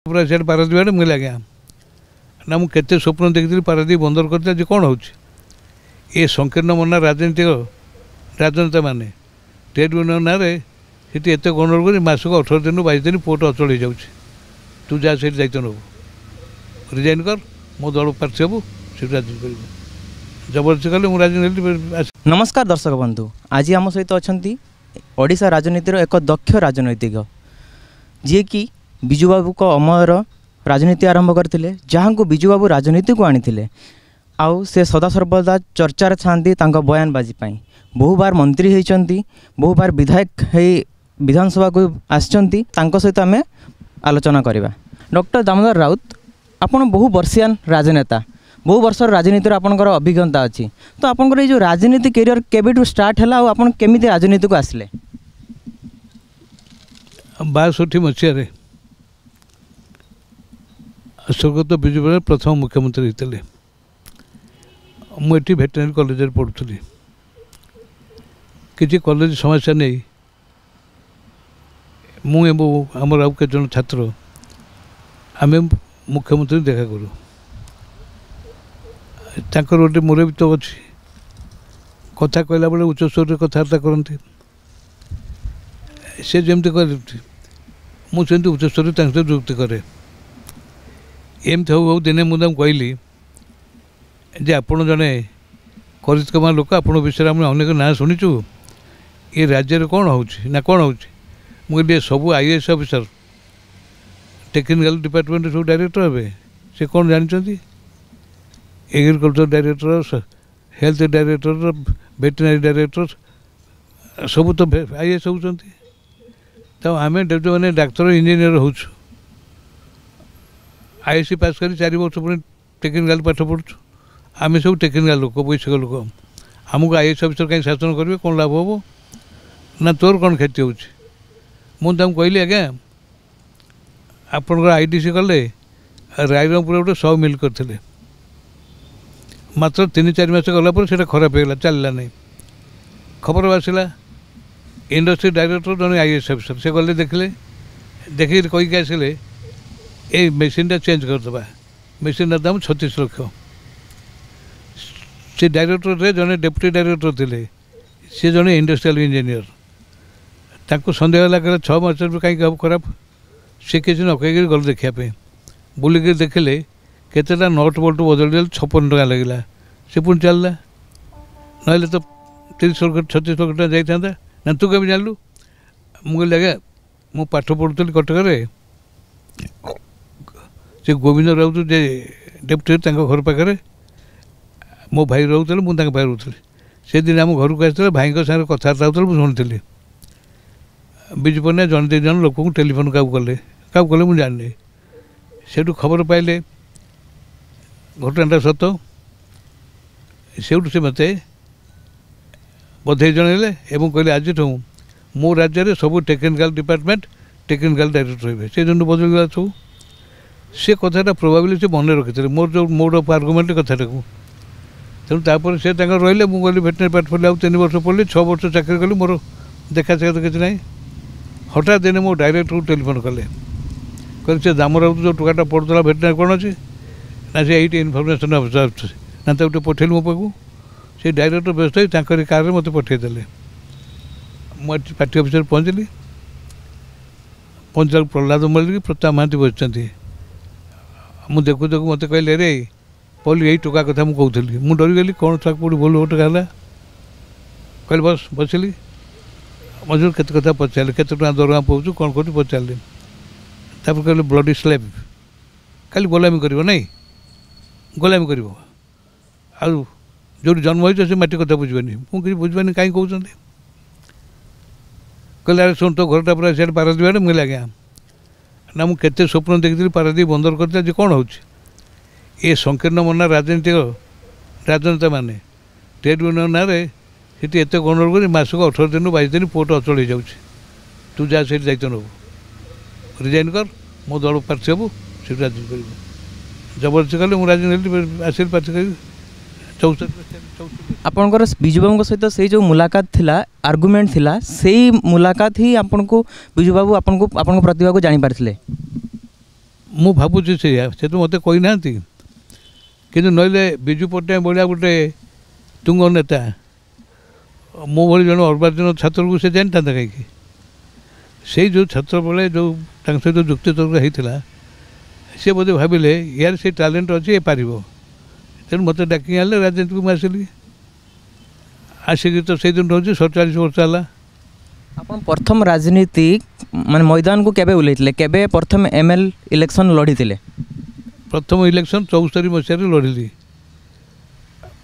पूरा सीट पारादीप आड़े मिले आज्ञा ना मुझे स्वप्न देखी पारादीप बंदर करते आज कौन हो संकीर्ण मना राजनीतिक राजनेता मैंने ट्रेड यूनियन ना सीटी एत गणर कर मसक 18 दिन 22 दिन पोर्ट अचल हो जाऊँ तू जा से दायित्व नबू रिजाइन कर मो दल प्रार्थी हबू से राजनीति कर जबरदस्ती कले राजनीति। नमस्कार दर्शक बंधु, आज आम सहित अच्छा ओडिशा राजनीतिर एक दक्ष राजनैतिक जी कि बिजु बाबू को अमर राजनीति आरंभ करते जहाँ को बिजु बाबू राजनीति को आनी आउ से सदा सर्वदा चर्चार छाती बयानबाजी बहु बार मंत्री होती बहु बार विधायक विधानसभा को आसचंती सहित आम आलोचना करवा। डॉक्टर दामोदर राउत आपन बहु वर्षियान राजनेता बहु वर्ष राजनीति आपंकर अभिज्ञता अच्छी तो आपंकर जो राजनीति कैरियर केबेठू स्टार्ट है आपन केमिति राजनीति को आसिले? 62 मसीह स्वर्गत बिजु प्रथम मुख्यमंत्री होते मुझे भेटेनारी कॉलेज पढ़ुली किसी कॉलेज समस्या नहीं मुझे आउ के छात्र आम मुख्यमंत्री देखा करूँ तांकर गोटे मुरबी तो अच्छी कथा कहला बेले उच्च स्वर कथबार्ता करती से जमी कहते मुझे उच्च स्वर जुक्ति करे एमती हो दिने मुझे कहली जे आपण जड़े करित कमा लोक आप विषय आम अनेक ना शुणीचु ये राज्य कौन हो कौन हो मुझे सब आईएएस ऑफिसर टेक्निकल डिपार्टमेंट सब डायरेक्टर हे से कौन जानते agriculture director health director veterinary director सब तो आईएएस होती तो आम मैंने डाक्तर इंजीनियर हो आईएससी पास कर 4 वर्ष पुणी टेक्निकल पाठ पढ़ु आम सब टेक्निकल लोक वैश्विक लोक आमको आईएएस ऑफिसर कहीं शासन करेंगे कौन लाभ हम ना तोर कौन क्षति हो मुझे कहली आज्ञा आपंकर आईडीसी कले रायरंगपुर गोटे 100 मिल करते मात्र 3-4 मास गला से खराब होगा चलला नहीं खबर आसला इंडस्ट्री डायरेक्टर जन आईएएस ऑफिसर से गले देखले देखिए कहीकि आसिले ये मेसीनटा चेंज करदे मेसीन दाम 36 लाख से डायरेक्टर जड़े डेप्यूटी डायरेक्टर थे सी जड़े इंडस्ट्रियल इंजीनियर ताको सन्देह लगे 6 मास कहीं खराब से किसी न कहीकि गल देखापी बुलिक देखिले केतेटा नट बोल्ट बदल 56 टका लगे से पुणी चलला ना तो 30 लाख 36 लाख टका जाता ना तू कभी जानलु मुझे लगे मु पाठ पढ़ुली कटक से गोविंद राउत जे डेप्यूटी घर पाखे मो भाई रोते मुझे भाई रोली से दिन आम घर को आसते भाई सागर कथबार्ता होते मुझे शुणी बिजु पन्ना जन 2 जन लोक टेलीफोन क्या कले मुझे जानी से खबर पाइले घटनाटा सत से मत बधाई जनइले कहले आज मो राज्य सब टेक्निकल डिपार्टमेंट टेक्निकल डायरेक्टर रही से दिन बदल गला सब से कथाटा प्रोबाबिली मन रखी मोर जो मोड अफ आर्गुमेंट कथाटा को तेणु तापर से रही मुझे भेटेनारी पाठ पढ़ी 3 वर्ष पढ़ी 6 वर्ष चाकरी कली मोर देखा साक्षात किसी ना हठात दिने मो डायरेक्टर को टेलीफोन कले कहते से दाम राउत जो टुकाटा पड़ता भेटेनारी कौन अच्छे ना से ये इनफर्मेसन ना तो गोटे पठेल मो पाक से डायरेक्टर व्यस्त ही कार मत पठेदेले मुझे पार्टी ऑफिस पहुँचली पहुँचला प्रहलाद मल्लिक प्रताप महांती बसती मुझे देखू देखू मत कहले रे पहले यही टका कथा मुझे कहली मुझे डरीगली कौन था कौट बोल टका है कहले बस बसली मजूर केत कथा पचारे केत दरमा पाऊँ कौन कर पचारे तापर कहले ब्लडी स्लैब खाली गोलामी कर नहीं गोलामी कर जो जन्म हो से माटी कथा बुझे मुझे बुझे कहीं कहते कहले अरे शुण तो घरटा पूरा सीट पारादीप आड़े मिले आज्ञा ना मुझे स्वप्न देखी पारादीप बंदर करते आज कौन हो संकीर्ण मना राजनीतिक राजनेता मैंने ट्रेड यूनियन ना सीटी एत गणर कर मसक 18 दिन 22 दिन पोर्ट अचल हो जाऊँ तू जा से दायित्व नबू रिजाइन कर मो दल प्रार्थी हबू से राजनीति कर जबरदस्ती कले राजनीति आसिल प्रार्थी कर 64 आपनकर बिजु बाबू सहित से जो मुलाकात थिला आर्गुमेंट थिला से मुलाकात ही आपन को बिजु बाबू आपन को प्रतिभा को जानी पारथिले ମୁଁ ଭାବୁଛି ସେଇଆ, ସେ ତ ମୋତେ କହିନାହାନ୍ତି, କିନ୍ତୁ ନହେଲେ ବିଜୁ ପଟ୍ଟନାୟକ ଭଳିଆ ଗୋଟେ ତୁଙ୍ଗ ନେତା ମୋ ଭଳି ଜଣେ ଅର୍ବାଚୀନ ଛାତ୍ରକୁ ସେ ଜାଣିଥାନ୍ତା କାହିଁକି? ସେଇ ଯେଉଁ ଛାତ୍ର ବେଳେ ଯେଉଁ ତାଙ୍କ ସହିତ ଯୁକ୍ତିତର୍କ ହେଇଥିଲା, ସେ ବୋଧେ ଭାବିଲେ ୟାର ସେ ଟ୍ୟାଲେଣ୍ଟ ଅଛି, ଏ ପାରିବ। ତେଣୁ ମୋତେ ଡାକି ଆଣିଲେ, ରାଜନୀତିକୁ ମୁଁ ଆସିଲି। ଆସିକି ତ ସେଇଦିନ ରହୁଛି 47 ବର୍ଷ ହେଲା। ଆପଣ ପ୍ରଥମ ରାଜନୀତି ମାନେ ମଇଦାନକୁ କେବେ ଓହ୍ଲେଇଥିଲେ? କେବେ ପ୍ରଥମ ML ଇଲେକ୍ସନ୍ ଲଢ଼ିଥିଲେ? ପ୍ରଥମ ଇଲେକ୍ସନ୍ 74 ମସିହାରେ ଲଢ଼ିଲି।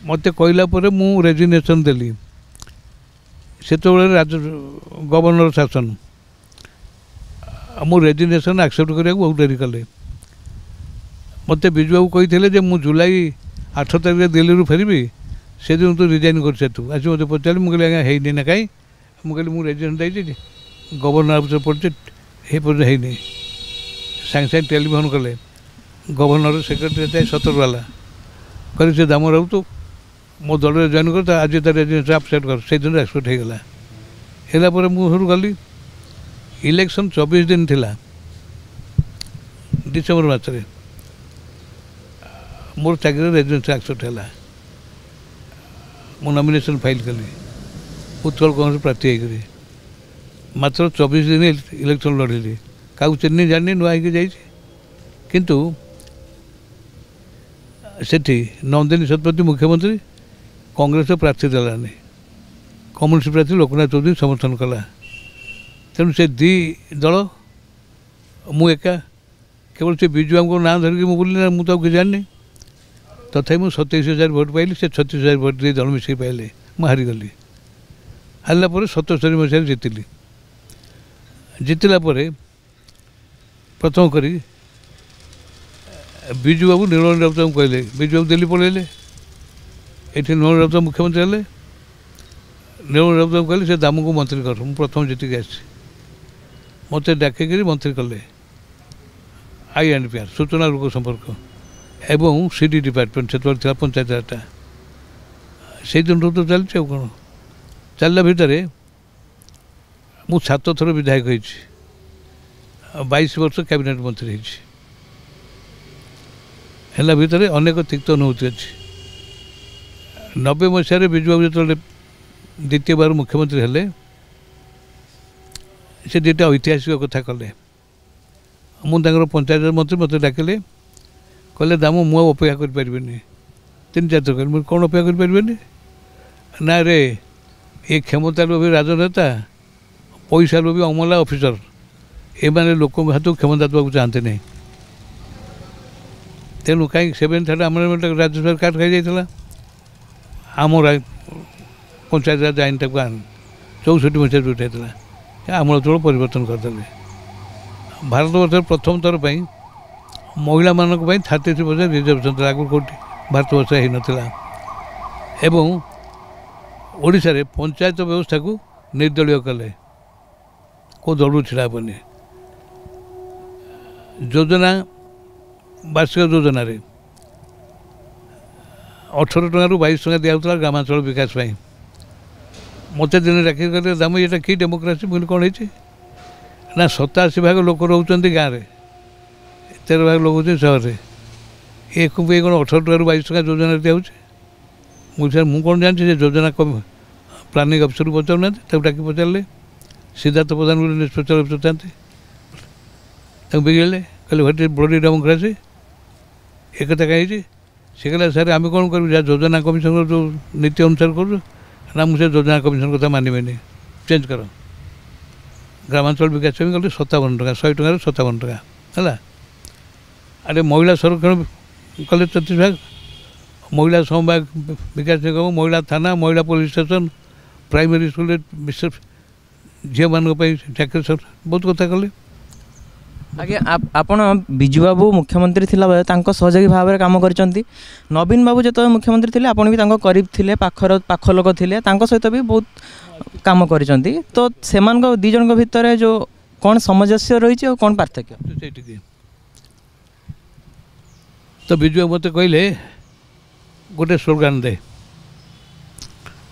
ମୋତେ କହିଲା ପରେ ମୁଁ ରେଜିଗ୍ନେସନ୍ ଦେଲି। ସେତେବେଳେ ଗଭର୍ଣ୍ଣର ଶାସନ, ମୁଁ ରେଜିଗ୍ନେସନ୍ ଆକ୍ସେପ୍ଟ କରିବାକୁ ବହୁତ ଡେରି କଲେ। ମୋତେ ବିଜୁବାବୁ କହିଥିଲେ ଯେ ମୁଁ ଜୁଲାଇ 8 ତାରିଖରେ ଦିଲ୍ଲୀରୁ ଫେରିବି, ସେଦିନ ତୁ ରିଜାଇନ୍ କରିସାରିଛୁ। ଆସି ମୋତେ ପଚାରିଲି, ମୁଁ କହିଲି ଆଜ୍ଞା ହେଇନି ନା କାହିଁ? ମୁଁ କହିଲି ମୁଁ ରେଜିଗ୍ନେସନ୍ ଦେଇଛି, ଗଭର୍ଣ୍ଣର ଅଫିସରେ ପଡ଼ିଛି, ଏ ପର୍ଯ୍ୟନ୍ତ ହେଇନି। ସାଙ୍ଗେ ସାଙ୍ଗେ ଟେଲିଫୋନ୍ କଲେ ଗଭର୍ଣ୍ଣର ସେକ୍ରେଟାରୀ ଥାଏ ସତରବାଲା, କହିଲେ ସେ ଦାମ ରାଉତ ମୋ ଦଳରେ ଜଏନ୍ କର, ଆଜି ତା ରେଜିଗ୍ନେସନ୍ ଆପସେଟ୍ କର। ସେଇଦିନ ଆକ୍ସେପ୍ଟ ହେଇଗଲା। ହେଲା ପରେ ମୁଁ ଘରୁ ଗଲି। ଇଲେକ୍ସନ୍ 24 ଦିନ ଥିଲା, ଡିସେମ୍ବର ମାସରେ ମୋର ଚାକିରିରେ ରେଜିଗ୍ନେସନ୍ ଆକ୍ସେପ୍ଟ ହେଲା। ମୁଁ ନମିନେସନ୍ ଫାଇଲ୍ କଲି ଉତ୍କଳ କଂଗ୍ରେସ ପ୍ରାର୍ଥୀ ହେଇକରି। ମାତ୍ର 24 ଦିନ ଇଲେକ୍ସନ୍ ଲଢ଼ିଲି। କାହାକୁ ଚିହ୍ନି ଜାଣିନି, ନୂଆ ହେଇକି ଯାଇଛି। କିନ୍ତୁ ସେଠି ନନ୍ଦିନୀ ଶତପଥୀ ମୁଖ୍ୟମନ୍ତ୍ରୀ, କଂଗ୍ରେସ ପ୍ରାର୍ଥୀ ଦେଲାନି, କମ୍ୟୁନିଷ୍ଟ ପ୍ରାର୍ଥୀ ଲୋକନାଥ ଚୌଧୁରୀ ସମର୍ଥନ କଲା। ତେଣୁ ସେ ଦୁଇ ଦଳ, ମୁଁ ଏକା। କେବଳ ସେ ବିଜୁବାବୁଙ୍କ ନାଁ ଧରିକି ମୁଁ ବୁଲିଲି ନା, ମୁଁ ତ ଆଉ କିଛି ଜାଣିନି। ତଥାପି ମୁଁ 27,000 ଭୋଟ୍ ପାଇଲି, ସେ 36,000 ଭୋଟ୍ ଦୁଇ ଦଳ ମିଶିକି ପାଇଲେ। ମୁଁ ହାରିଗଲି। ହାରିଲା ପରେ 77 ମସିହାରେ ଜିତିଲି। ଜିତିଲା ପରେ ପ୍ରଥମ କରି ବିଜୁବାବୁ ନୀଳମଣି ରାଉତଙ୍କୁ କହିଲେ, ବିଜୁବାବୁ ଦିଲ୍ଲୀ ପଳେଇଲେ, ଏଠି ନୀଳମଣି ରାଉତ ମୁଖ୍ୟମନ୍ତ୍ରୀ ହେଲେ। ନୀଳମଣି ରାଉତଙ୍କୁ କହିଲେ ସେ ଦାମକୁ ମନ୍ତ୍ରୀ କର। ମୁଁ ପ୍ରଥମ ଜିତିକି ଆସିଛି। ମୋତେ ଡାକିକିରି ମନ୍ତ୍ରୀ କଲେ। INPR ସୂଚନା ଲୋକ ସମ୍ପର୍କ ଏବଂ CD ଡିପାର୍ଟମେଣ୍ଟ ସେତେବେଳେ ଥିଲା, ପଞ୍ଚାୟତଟା। ସେଇଦିନଠୁ ତ ଚାଲିଛି ଆଉ କ'ଣ। ଚାଲିଲା ଭିତରେ ମୁଁ 7 ଥର ବିଧାୟକ ହେଇଛି, 22 ବର୍ଷ କ୍ୟାବିନେଟ୍ ମନ୍ତ୍ରୀ ହେଇଛି। ହେଲା ଭିତରେ ଅନେକ ତିକ୍ତ ଅନୁଭୂତି ଅଛି। 90 ମସିହାରେ ବିଜୁବାବୁ ଯେତେବେଳେ ଦ୍ୱିତୀୟବାର ମୁଖ୍ୟମନ୍ତ୍ରୀ ହେଲେ, ସେ ଦୁଇଟା ଐତିହାସିକ କଥା କଲେ। ମୁଁ ତାଙ୍କର ପଞ୍ଚାୟତ ମନ୍ତ୍ରୀ, ମୋତେ ଡାକିଲେ, କହିଲେ ଦାମ ମୁଁ ଆଉ ଅପେକ୍ଷା କରିପାରିବିନି। 3-4 ଥର କହିଲେ। ମୁଁ କ'ଣ ଅପେକ୍ଷା କରିପାରିବେନି? ନା ରେ, ଏ କ୍ଷମତା ଲୋଭୀ ରାଜନେତା, ପଇସା ଲୋଭୀ ଅମଲା ଅଫିସର, ଏମାନେ ଲୋକଙ୍କ ହାତକୁ କ୍ଷମତା ଦେବାକୁ ଚାହାନ୍ତି ନାହିଁ। ତେଣୁ କାହିଁକି 7th ଆମେଣ୍ଡମେଣ୍ଟ ରାଜ୍ୟସଭାରେ କାଟ ଖାଇଯାଇଥିଲା। ଆମ ପଞ୍ଚାୟତ ରାଜ ଆଇନଟାକୁ 64 ମସିହାରେ ଉଠାଇଥିଲା। ଆମୂଳଚୂଳ ପରିବର୍ତ୍ତନ କରିଦେଲେ। ଭାରତବର୍ଷରେ ପ୍ରଥମ ଥର ପାଇଁ ମହିଳାମାନଙ୍କ ପାଇଁ 33% ରିଜର୍ଭେସନ୍ ଥିଲା। ଆଗରୁ କେଉଁଠି ଭାରତବର୍ଷ ହେଇନଥିଲା। ଏବଂ ଓଡ଼ିଶାରେ ପଞ୍ଚାୟତ ବ୍ୟବସ୍ଥାକୁ ନିର୍ଦଳୀୟ କଲେ, କେଉଁ ଦଳରୁ ଛିଡ଼ା ହେବନି। ଯୋଜନା, ବାର୍ଷିକ ଯୋଜନାରେ 18 ଟଙ୍କାରୁ 22 ଟଙ୍କା ଦିଆହେଉଥିଲା ଗ୍ରାମାଞ୍ଚଳ ବିକାଶ ପାଇଁ। ମୋତେ ଦିନେ ଡାକିକି କହିଲେ, ଦାମ ଏଇଟା କି ଡେମୋକ୍ରାସି? ମୁଁ କହିଲି କ'ଣ ହେଇଛି? ନା 87% ଲୋକ ରହୁଛନ୍ତି ଗାଁରେ, 13% ଲୋକ ରହୁଛନ୍ତି ସହରରେ। ଏକୁ ପାଇଁ କ'ଣ 18 ଟଙ୍କାରୁ 22 ଟଙ୍କା ଯୋଜନାରେ ଦିଆହେଉଛି? ମୁଁ ସାର୍ ମୁଁ କ'ଣ ଜାଣିଛି? ଯେ ଯୋଜନା ପ୍ଲାନିଂ ଅଫିସରକୁ ପଚାରୁନାହାନ୍ତି। ତାକୁ ଡାକି ପଚାରିଲେ, ସିଦ୍ଧାର୍ଥ ପ୍ରଧାନ ବୋଲି ସ୍ପେଶାଲ ଅଫିସର ଥାନ୍ତି, ତାକୁ ବିଗିଡ଼ିଲେ, କହିଲେ ହ୍ୱାଟ୍ ଇଜ୍ ବ୍ଲଡି ଡେମୋକ୍ରାସି? ଏ କଥା କାହିଁ ହେଇଛି? ସେ କହିଲା, ସାର୍ ଆମେ କ'ଣ କରିବୁ, ଯାହା ଯୋଜନା କମିଶନର ଯେଉଁ ନୀତି ଅନୁସାରେ କରୁଛୁ। ନା ମୁଁ ସେ ଯୋଜନା କମିଶନ କଥା ମାନିବେନି, ଚେଞ୍ଜ କର। ଗ୍ରାମାଞ୍ଚଳ ବିକାଶ ପାଇଁ ଗଲେ 57 ଟଙ୍କା, 100 ଟଙ୍କାରୁ 57 ଟଙ୍କା ହେଲା। ଆରେ ମହିଳା ସଂରକ୍ଷଣ କଲେ 33%, ମହିଳା ସମବାୟ ବିକାଶ ନିଗମ, ମହିଳା ଥାନା, ମହିଳା ପୋଲିସ ଷ୍ଟେସନ, ପ୍ରାଇମେରୀ ସ୍କୁଲରେ ବିଶେଷ ଝିଅମାନଙ୍କ ପାଇଁ ଚାକିରି, ବହୁତ କଥା କଲେ। ଆଜ୍ଞା, ଆପଣ ବିଜୁବାବୁ ମୁଖ୍ୟମନ୍ତ୍ରୀ ଥିଲାବେଳେ ତାଙ୍କ ସହଯୋଗୀ ଭାବରେ କାମ କରିଛନ୍ତି। ନବୀନ ବାବୁ ଯେତେବେଳେ ମୁଖ୍ୟମନ୍ତ୍ରୀ ଥିଲେ, ଆପଣ ବି ତାଙ୍କ କରିବ ଥିଲେ, ପାଖ ଲୋକ ଥିଲେ, ତାଙ୍କ ସହିତ ବି ବହୁତ କାମ କରିଛନ୍ତି। ତ ସେମାନଙ୍କ ଦୁଇ ଜଣଙ୍କ ଭିତରେ ଯେଉଁ କ'ଣ ସାମଞ୍ଜସ୍ୟ ରହିଛି ଆଉ କ'ଣ ପାର୍ଥକ୍ୟ? ସେଇଠିକି ତ ବିଜୁବାବୁ ମୋତେ କହିଲେ ଗୋଟେ ସ୍ଲୋଗାନ ଦେ।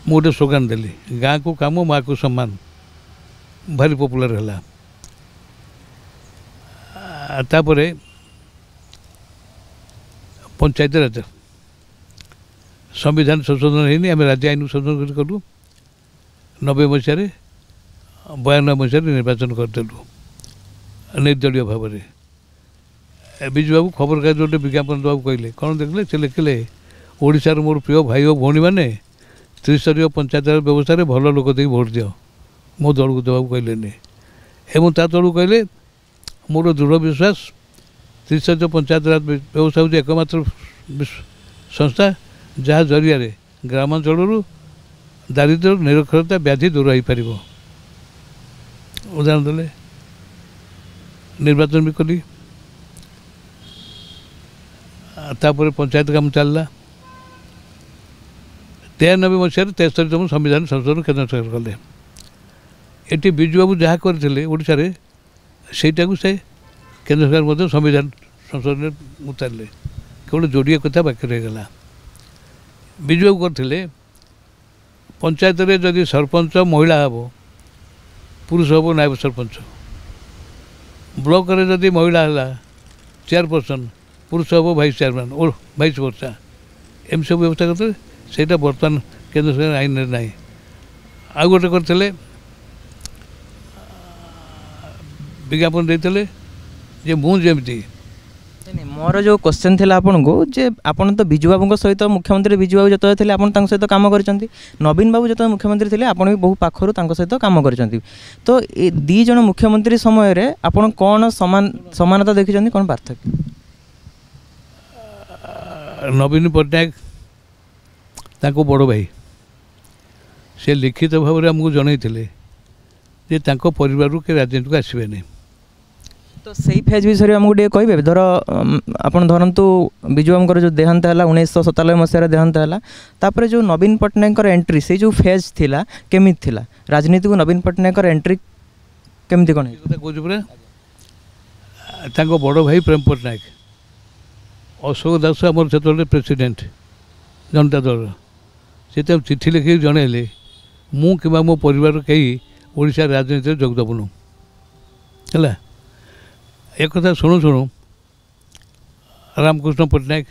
ମୁଁ ଗୋଟେ ସ୍ଲୋଗାନ ଦେଲି, ଗାଁକୁ କାମ, ମାଆକୁ ସମ୍ମାନ। ଭାରି ପପୁଲାର ହେଲା। ତାପରେ पंचायत राज संविधान संशोधन है आम राज्य आईन संशोधन कलु 90 मसीह 92 मसीह निर्वाचन करदेलु निर्दलीय भाव में विजु बाबू खबर कागज गोटे विज्ञापन देवा कहले कौन देखले से लिखिले ओडिशार मोर प्रिय भाई और भौणी मैंने त्रिस्तरीय पंचायत राज व्यवस्था भल लोक दे भोट दियो मो दल को देवा कहले एवं ता तलू कहले मोर दृढ़ विश्वास त्रिस्तरीय पंचायत राज व्यवस्था हूँ एकमात्र संस्था जहाँ जरिया ग्रामांचल दारिद्र्य निरक्षरता व्याधि दूर हो पार उदाहरण देले निर्वाचन भी कली तापर पंचायत काम चलला 93 मसीह 73तम संविधान संशोधन केन्द्र सरकार कले ये विजु बाबू जहाँ करते ओडिशा रे सेटा को से केन्द्र सरकार मध्य संविधान संशोधन उतारे केवल जोड़िए कथा बाकी रहीगला विजु बाबू करते पंचायत रे जदि सरपंच महिला हम पुरुष हम नायब सरपंच ब्लॉक रे जदि महिला है चेयरपर्सन पुरुष हम भाइस चेयरमैन और भाइस वर्षा एम सब व्यवस्था करते सेटा बर्तमान केन्द्र सरकार आईन ना आउ गोटे करते विज्ञापन देते जे मुझे मोर जो क्वेश्चन थिला आपन को जे आपन तो बिजू बाबू सहित मुख्यमंत्री बिजू बाबू जत थे आपन तांक सहित काम करचंती नवीन बाबू जत मुख्यमंत्री थे आपन भी बहु पाखरु तांक सहित काम करचंती तो ए दी जन मुख्यमंत्री समय रे आपन कोन समानता देखिचंती कोन पार्थक्य नवीन पट्टनायक तांको बड़ भाई से लिखित भाव में आमको जनईले जे तांको परिवार के राजनीति को आसबे नहीं तो सही फेज विषय में आमको कहे धर आप धरतु बिजू बाबू जो देहांत है 1997 मसीह देहांत है तापर जो नवीन पट्टनायक एंट्री से जो फेज थिला केमी थिला राजनीति को नवीन पट्टनायक एंट्री केमती कौन कौच तांको बड़ भाई प्रेम पट्टनायक अशोक दास आमर से प्रेसिडेंट जनता दल से चिठी लिखिक जनइले मु कि मो परिवार कहीं ओडिशा राजनीति जोग दबुनु है एक कथा शुणु शुणु रामकृष्ण पट्टनायक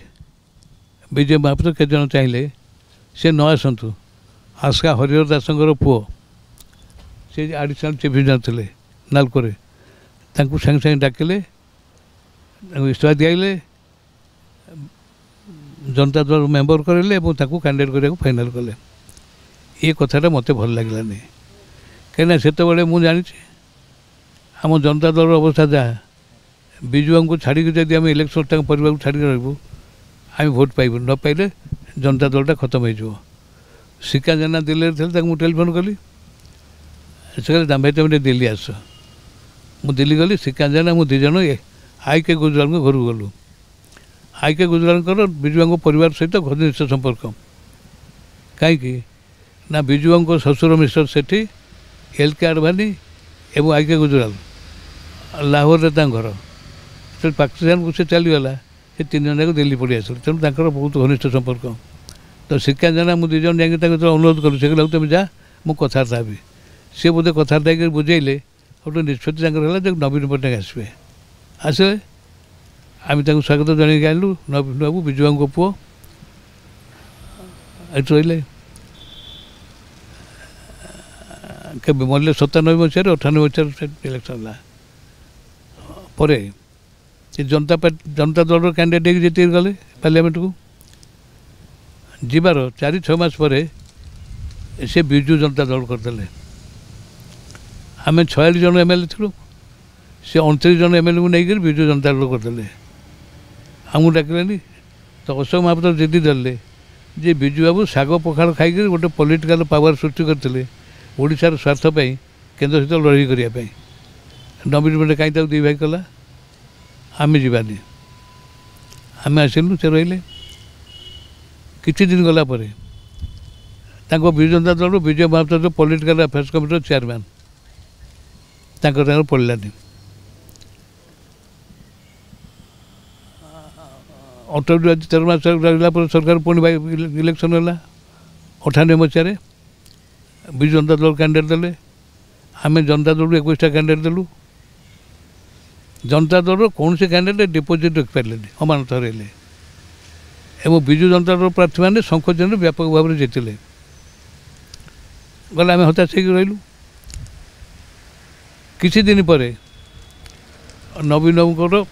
विजय महापात्र के जन चाहिए से न आसतु आस्का हरिहर दासंकर पुओ से आडिशनल चीफ इंजीनियर थे नालकोरे तांकु संगे संगे डाकिले इस्तीफा दिले जनता दल मेम्बर करेले कैंडिडेट करने फाइनाल कले ये कथाटा मत भल लगलानी कहीं से मुझे जानी आम जनता दल अवस्था जहाँ बिजू बाबू छाड़ी जब आम इलेक्शन परिवार को छाड़ी रही आम भोट पाइबू न पाइले जनता दलटा खत्म हो सिक्का जेना दिल्ली थे मुझे टेलीफोन कली से दाम भाई तुम दिल्ली आस मुझे दिल्ली गली सिक्का जेना मुझे दिज आई के गुजराल घर गलु आई के गुजराल बिजू बाबू परिवार सहित घनिष्ठ संपर्क कहीं ना बिजू बाबू ससुर मिस्टर सेठी LK आडवाणी एवं आई के गुजराल लाहौर घर पाकिस्तान को से चलीगला से 3 जन जाक दिल्ली पड़ी आस तेणु तर बहुत घनिष्ठ संपर्क तो सिक्का जेना मुझे दिज जाकर अनुरोध कलु से कहला तुम जा मुझे कथबार्ता भी सी बोधे कथबार्ता बुझेले गोटे निष्पत्ति जो नवीन पट्टनायक आसवे आसले आम स्वागत जन आनलु नवीन बाबू बिजू बाबू पुओ ये रही के मरले 97 मसीह 98 मसीह इलेक्शन पर जनता दल कैंडिडेट जीत गले पार्लियामेंट को जीवार 4-6 मास पर से बिजू जनता दल करदे आम 46 जन MLA थी से 29 जन MLA को लेकर बिजू जनता दल करदे आमको डाकिले तो अशोक महापात्र जिद्दी धरले जे बिजू बाबू शाग पखाड़ खाई गोटे पॉलिटिकल पावर सृष्टि करते ओडिशार स्वार्थपाई केन्द्र सहित लड़ाई करने नवीन पट्टनायक कहीं दी भाई कला आम जावानी आम आसलु से रही किसी दिन गला बिजू जनता दल विजय महापात्र जो पॉलिटिकल अफेयर्स कमिटी चेयरमैन पड़ानी 13 मास रहा सरकार पुणी इलेक्शन है 98 मसीह बिजू जनता दल कैंडिडेट देले आम जनता दल 21टा कैंडिडेट देलु जनता दल कौन से कैंडिडेट डिपोजिट रखिपारे अमानत रही एवं विजु जनता दल प्रार्थी मैंने शंखचिन्ह व्यापक भाव में जीतिले गले आम हताश हो रही किसी दिन पर नवीन बाबूर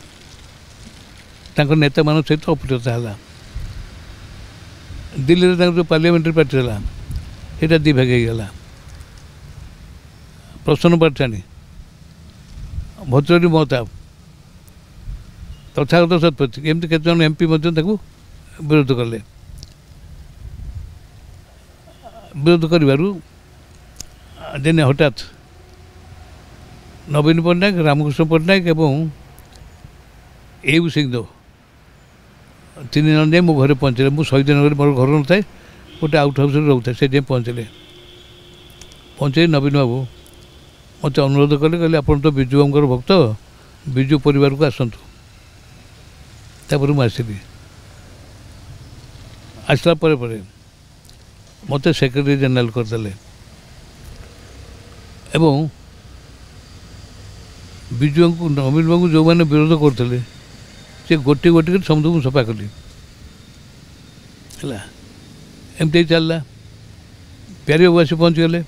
नेता मान सहित अप्रियता है दिल्ली में जो पार्लियामेंटारी पार्टी है यहाँ दिभाग होगला प्रसन्न पाटराणी भद्ररी महताब तथागत शतपथी एमती केत जन एमपी विरोध कले विरोध कर दिने हठात नवीन पट्टनायक रामकृष्ण पट्टनायक एवं एयू सिंहदेव तीन जन जाए मो घर पहुँचे मुझे शहीदनगर मोर घर न थाए गोटे आउट हाउस रोता से जाए पहुँचले पहुँचे नवीन बाबू मत अनुरोध कले कहले आप तो विजु बाबूर भक्त विजु परिवार को आसतु मुझे आसला मत सेक्रेटरी जनरल करदे एवं विजु को नवीन बाबू जो मैंने विरोध करते से गोटे गोटे समझ को सफा कली है एमती चलला प्यारी बाबू आसी पहुँचीगले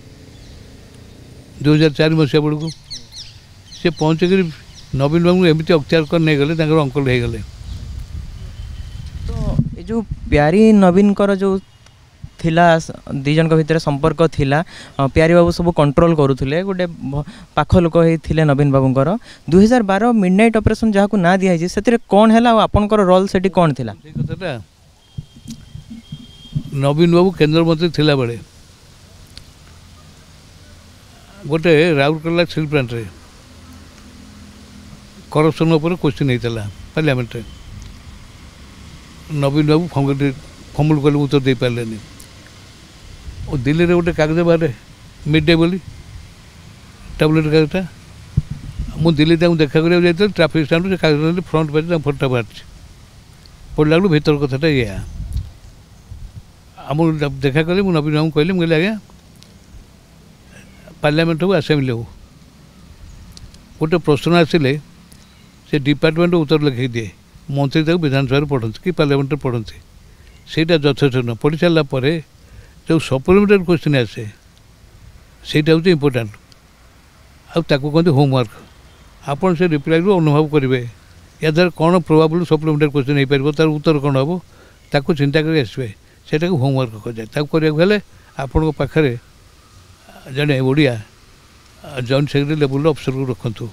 2004 मसीहा बेलू से पहुँचिक नवीन बाबू एमती अख्तियार कर नहीं गले अंकल हो गले तो ये जो प्यारी नवीन कर जो थिला दी जन भितर संपर्क थिला प्यारी बाबू सब कंट्रोल करुले गोटे पाख लोक होते नवीन बाबूर 2012 मिडनाइट ऑपरेशन जहाँ को ना दिखाई से कौन है आपंकर रोल से कौन थी कथा नवीन बाबू केंद्र मंत्री थिला बेले गोटे राउरकेला स्टील प्लांट रे करप्शन उपर क्वेश्चन होता पार्लियामेंट नवीन बाबू फमुल कल उत्तर दे पारे और दिल्ली में गोटे कागज बाहर मिड डे बोली टैबलेट कागजटा मुझे दिल्ली देखा कर ट्राफिक स्टाण्ड से कागज फ्रंट पेज फोटा बाहर पढ़ला बेलू भीतर कथाटा या आम देखा कली मुझे नवीन बाबू कहली मुझे आज्ञा पार्लियामेंट हो आसेम्बली हो गोटे प्रश्न आसिले से डिपार्टमेंट उत्तर लिखे दिए मंत्री तक विधानसभा पढ़ते कि पार्लियामेंट पढ़ते ସେଇଟା ଯଥେଷ୍ଟ ନୁହଁ ପଢ଼ି ସାରିଲା ପରେ ଯେଉଁ ସପ୍ଲିମେଣ୍ଟାରୀ କ୍ୱେଶ୍ଚିନ୍ ଆସେ ସେଇଟା ହେଉଛି ଇମ୍ପୋର୍ଟାଣ୍ଟ ଆଉ ତାକୁ କହନ୍ତି ହୋମୱାର୍କ ଆପଣ ସେ ରିପ୍ଲାଇରୁ ଅନୁଭବ କରିବେ ଏହାଦ୍ୱାରା କ'ଣ ପ୍ରୋବାବୁଲ୍ ସପ୍ଲିମେଣ୍ଟାରୀ କ୍ୱେଶ୍ଚିନ୍ ହେଇପାରିବ ତାର ଉତ୍ତର କ'ଣ ହେବ ତାକୁ ଚିନ୍ତା କରି ଆସିବେ ସେଇଟାକୁ ହୋମୱାର୍କ କୁହାଯାଏ ତାକୁ କରିବାକୁ ହେଲେ ଆପଣଙ୍କ ପାଖରେ ଜଣେ ଓଡ଼ିଆ ଜଏଣ୍ଟ ସେକ୍ରେଟାରୀ ଲେବୁଲ୍ର ଅଫିସରକୁ ରଖନ୍ତୁ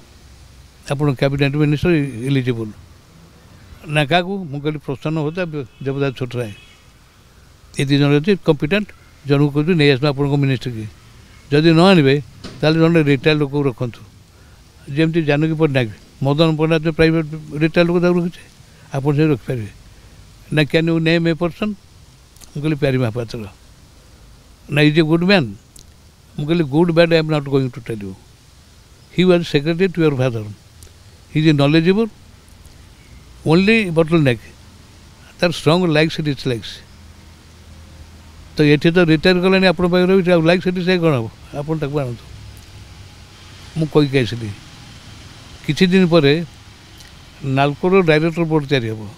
ଆପଣ କ୍ୟାବିନେଟ୍ ମିନିଷ୍ଟର ଇଲିଜିବୁଲ୍ ना क्या ମୁଁ କହିଲି ପ୍ରସନ୍ନ ହୋତା ଦେବଦାସ ଛୋଟରାୟ ଏ ଦୁଇ ଜଣ ଅଛି କମ୍ପିଟେଣ୍ଟ ଜଣକୁ କହୁଛୁ ନେଇ ଆସିବେ ଆପଣଙ୍କ ମିନିଷ୍ଟ୍ରି କି ଯଦି ନ ଆଣିବେ ତାହେଲେ ଜଣେ ରିଟାୟାର୍ଡ ଲୋକକୁ ରଖନ୍ତୁ ଯେମିତି ଜାନକୀ ପଟ୍ଟନାୟକ ମଦନ ପଟ୍ଟନାୟକ ପ୍ରାଇଭେଟ୍ ରିଟାୟାର୍ଡ ଲୋକ ତାକୁ ରଖିଛେ ଆପଣ ସେ ରଖିପାରିବେ ନା can you name a person ମୁଁ କହିଲି ପ୍ୟାରୀ ମହାପାତ୍ର ନା ଇଜ୍ ଏ ଗୁଡ୍ ମ୍ୟାନ୍ ମୁଁ କହିଲି good bad I am not going to tell you he was secretary to your father he is knowledgeable only bottleneck तार स्ट्रंग लाइक्स डिसलाइक्स तो ये तो रिटायर कले आप लाइक्स डिसलाइक कौन हम आप आणतु मुझे आसली किसी दिन पर नालकोर डायरेक्टर बोर्ड तैयारी हम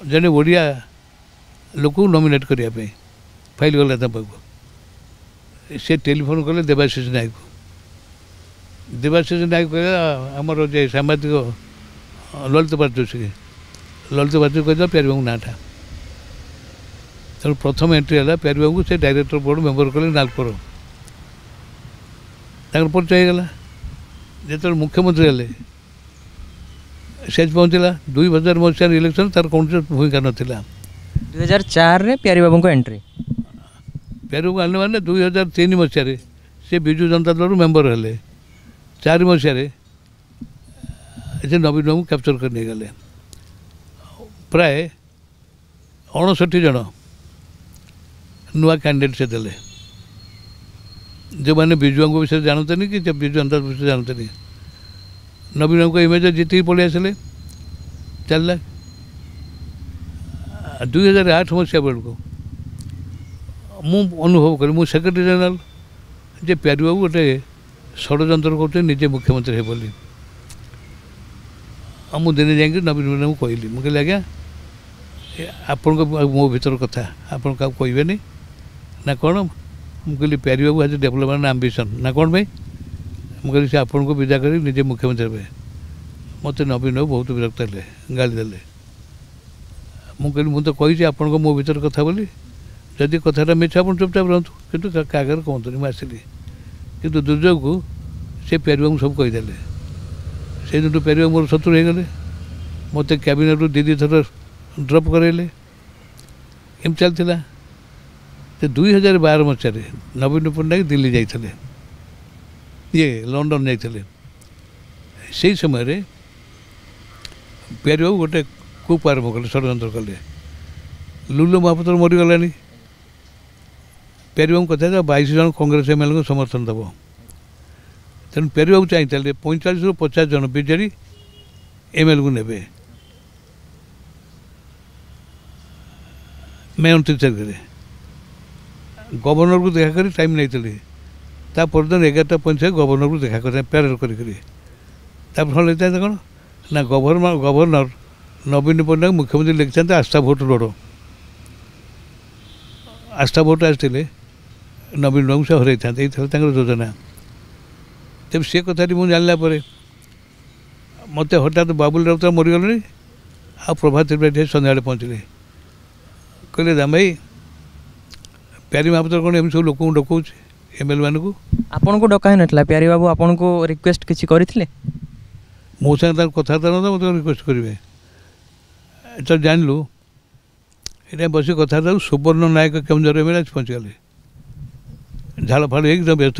जड़े ओडिया लोक नॉमिनेट करने फाइल गला पाक से टेलीफोन कले देवाशीष नायक आमर जे सामाजिक ललित पार्थ जोशी कहते प्यारी बाबू नाटा तेणु प्रथम एंट्री है प्यारी बाबू से डायरेक्टर बोर्ड मेम्बर कले नालकोर परिचय होगा जो मुख्यमंत्री हेले से पहुँचला 2000 मसीहार इलेक्शन तार कौन भूमिका नाला 2004 रे प्यारी बाबू को एंट्री प्यारी बाबू आने मैंने 2003 मसीह से विजु जनता दल मेम्बर हेले 4 मसीह से नवीन बाबू कैप्चर कर नहीं गले प्राय 59 जन नुआ कैंडिडेट से देले जो मैंने विजु बाबू विषय जानते नहीं कि विजु जनता विषय जानते नहीं नवीन बाबू का इमेज जीत ही पड़े आसे चलला 2008 मसीहा बेलू मु अनुभव करी मु सेक्रेटरी जनरल जे प्यारी बाबू गोटे षड्यंत्र करते निजे मुख्यमंत्री है बोली मुझे दिने जाकि नवीन बाबू कहली मुझे आज्ञा ଆପଣ मो भीतर कथा आपन क्या कहबेनि ना कौन मुझे प्यारी बाबू आज डेभलपमेंट आम्बिशन ना कौन भाई मुझे से आपन को विदा कर निजे मुख्यमंत्री हे मत नवीन बाबू बहुत विरक्त है गाली देले मुझे कही आपन को मो भीतर कथा बोली जदि कथाटा मिछ आप चुपचाप रुँतु कितु कागर कहतुनि मुझे कितु दुर्जोग को से प्यारी बाबू सब कहीदे से दिन प्यारी बाबू मोर शत्रु हो गले मत कैबिनेट दी थर ड्रप करेले एम चलता 2012 मसीह नवीन पट्टनायक दिल्ली जाते ये लंडन जाते से समय प्यारी बाबू गोटे कूप आरम्भ कले षड्यंत्र कले लुलु महापात्र मरीगलानी प्यारी बाबू कथा 22 जन कांग्रेस एमएलए को समर्थन दब तेणु प्यारी बाबू चाहिए 45 ରୁ 50 जन बीजेडी एमएलए को नेबे मैं 29 तारीख गवर्नर को देखा कर टाइम नहीं थी दिन 11:50 गवर्नर को देखा कर प्यार करी कौन ना गवर्नर नवीन पट्टनायक मुख्यमंत्री लिखते आस्था भोट लोड़ आस्था भोट आसते नवीन बाबू से हर था योजना तब सी कथा मुझे जानला मत हठात बाबुल राउत मरीगले आ प्रभात त्रिपाठी सन्ध्या पहुँचले कहले दाम भाई प्यारी महापात्र कौन एम सब लोक डकाऊ एमएलए मान को आपन को डका ना प्यारी बाबू आपन को रिक्वेस्ट किसी करथिले मो संगे कथबार्ता ना मतलब रिक्वेस्ट करेंगे तो जानलु ये बस कथा सुवर्ण नायक केमझर एमएलए पहुँचीगले झाड़ फाड़ एकदम व्यस्त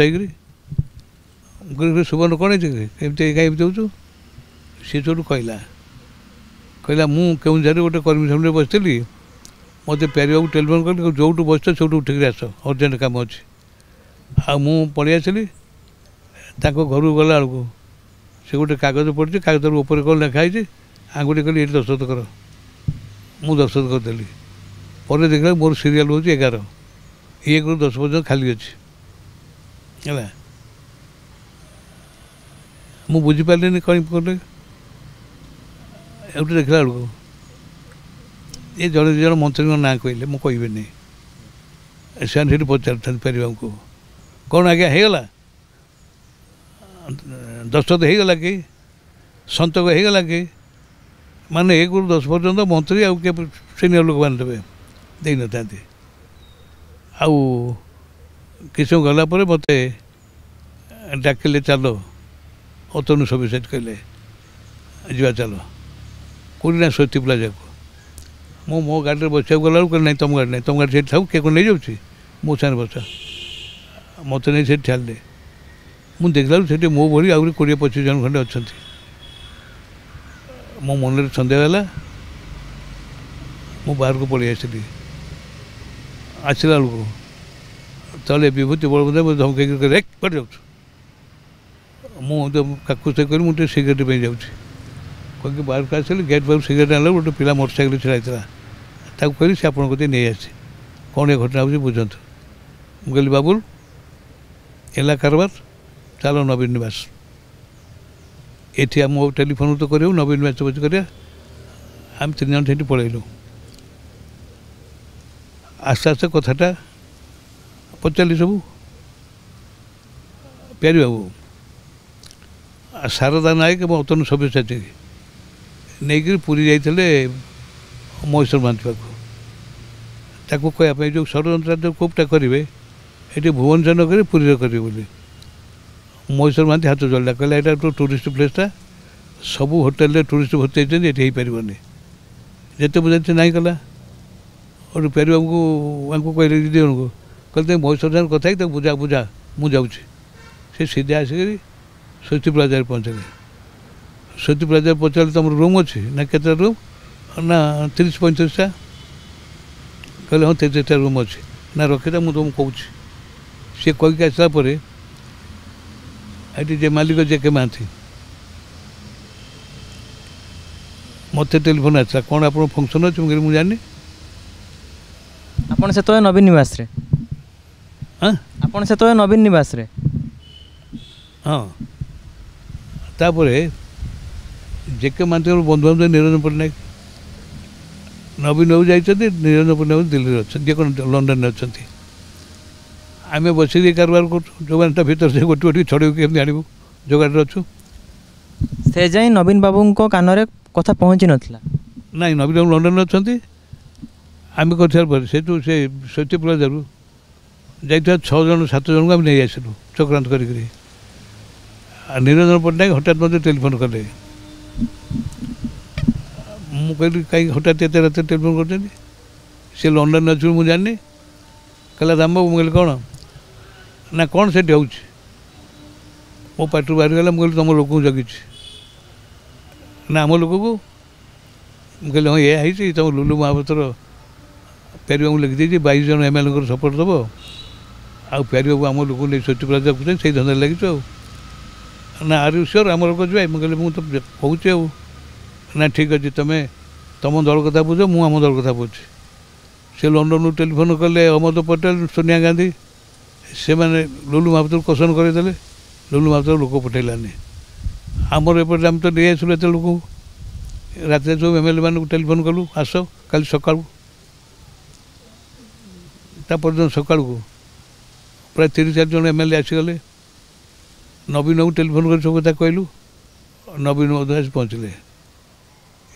हो सुवर्ण कौन है कहीं दौचु सी सब कहला मुझे केमझर गोटे कर्मी सामने बसती मत प्यारी बाबू टेलीफोन कर जो बस से उठिक आस अर्जेंट कम अच्छे पलि आसली घर गला बेलू से गोटे कागज पड़ी कागज ऊपर कौन लिखाई आंगुठी कहली ये दस्तखत कर मु दस्तखत करदेली पर देखा मोर सीरियल हूँ 11 1 ରୁ 10 पर्यटन खाली अच्छी है मु बुझीपारे कहीं कले एवटे देखला बेलू ये जड़े दुज मंत्री ना कहले मुझे कहबेनि से पचार प्यारी बाबू को कौन आज्ञा होगला दस्तखत होगला कि संतक होगला कि माने 1 ରୁ 10 पर्यटन मंत्री आउ के सीनियर लोक मैंने देवे दे न था आउ किस गला मत डाकिले चलो अतनु सब्यसाची कहले जा चलो कौटी ना स्वस्ति प्लाजा को मो गाड़ी में बस गला ना तुम गाड़ी नहीं तुम गाड़ी से था किए कौन नहीं जाऊँगी मो सारे बसा मत नहीं से छाड़े मुझे देखला से मो भरी आहरी 20-25 जन खंडे अच्छा मो मन सन्देह है मु बाहर को पलि आसली आसला बेलू तले विभूति बड़बंदा मुझे धमक कट जाऊँ मुझे काकुस कर मुझे सिगरेट पे जाऊँ कहीं बाहर को आसली गेट बाहर सिगरेट आना गोटे पिला मोटरसाइकिल छड़ा ताकू कहली से आपको नहीं आसी कौन ये घटना हो बुझंतु मुझे बाबुल एला कारबार चलो नवीन निवास ये आम टेलीफोन तो कर नवीन निवास बच कर आम 3 जन से पलैलु आस्ते आस्ते कथाटा पचारि सब प्यारी बाबू शारदा नायक और अतनु सब्यसाची नहीं पुरी जाते महेश्वर महांती पाक कहवाई जो षड्यंत्र जो कूपटा करेंगे ये भुवनेश्वर नगर पुरी करेंगे बोली महेश्वर महांती हाथ चलला कहला यहाँ तो टूरिस्ट प्लेसटा सब होटेल टूरिस्ट भर्ती ये हो पारे जिते बुझे ना कला और प्यारी बाबू को कहले दीदी को कहते महेश्वर सागर कथा तो बुझा बुझा मुझे जाऊँगी से सीधे आसिक स्वस्ति प्लाजा पहुँचले स्वस्ति प्लाजा पचारे तुम रूम अच्छी ना के रूम ना 30-35टा कहले हाँ 33टा रूम अच्छी ना रखीथा मुझे तुमको कहूँ सी कहीकि आसला ये जे मालिक जेके महांती मत टेलीफोन आसला कौन आप फंक्शन अच्छे मुझे जानी आपन से तो नवीन निवास रे हाँ आपन से तो नवीन निवास रे हाँ तापर जेके महांती बंधुबांधव निरंजन पट्टनायक नवीन बाबू जाइछन्ति निरंजन पट्टनायक दिल्ली अच्छा जे कोन लंडन अच्छा आम बसिक कारबार कर जो भर से गोटे गोटे छड़े केमी आणबू जोगाड़ अच्छु से जाए नवीन बाबू कान कथा पहुँची नाला ना नवीन बाबू लंडन अच्छा आम कर से सत्य प्लाजारू जाइए 6 जन 7 जन को आम नहीं आसलु चक्रांत कर निरंजन पट्टनायक हठात मत टेलीफोन कले मुझे कहीं हठात एत रात टेलीफोन कर सी लंडन अच्छे मुझे जानी कहला राम बाबू मुझे कौन ना कौन से मो पार्टी बाहर गला मुझे तुम लोक जगी ना आम लोक को मुझे हाँ ये तुम लुलु महापात्र प्यारी बाबू लिखिदी 22 जन एमएलए सपोर्ट दब आ प्यारी बाबू आम लोक नहीं स्वच्छ प्लाजा को से धंदा लगे ना आर यू श्योर आम लोक जाए मुझे मुझे कहूँ ना ठीक अच्छे तुम्हें तुम दल कथा बुझ मु आम दल कथा बुझे से लंडन टेलीफोन कले अहमद पटेल सोनिया गांधी से मैंने लुलु महापात्र क्वेश्चन करदे लुलु महापात्र लोक पठेलानी आमर एपटे आम तो नहीं आसलु एत लोक रात सब एमएलए मान टेलीफोन कलु आस कल सका तापर सका प्राय 3-4 जन एमएलए आसीगले नवीन बाबू टेलीफोन कर सब कथा कहलु नवीन बाबू आस पहुँचले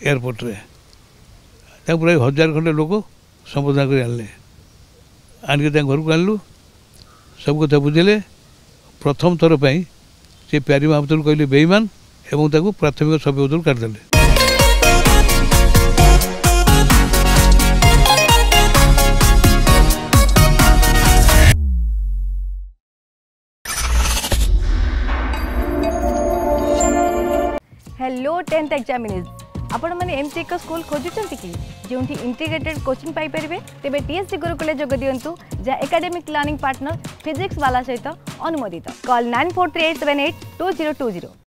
एयरपोर्ट रे प्राय 1000 खंडे लोक संबोधन कर आनले आनिक घर को आनलु सब कथा बुझेले प्रथम थर पर से प्यारी महापात्र कहले बेईमान एवं प्राथमिक सभ्यपद काटिदेले हेलो 10th एग्जामिनीज आपण मैंने एमती एक स्कूल खोजुंट कि जो इंटीग्रेटेड कोचिंग पाई परिबे तेबे टीएससी गुरुकुल जोग दियंतु जा एकेडमिक लर्निंग पार्टनर फिजिक्स वाला सहित अनुमोदित कॉल 9438782020।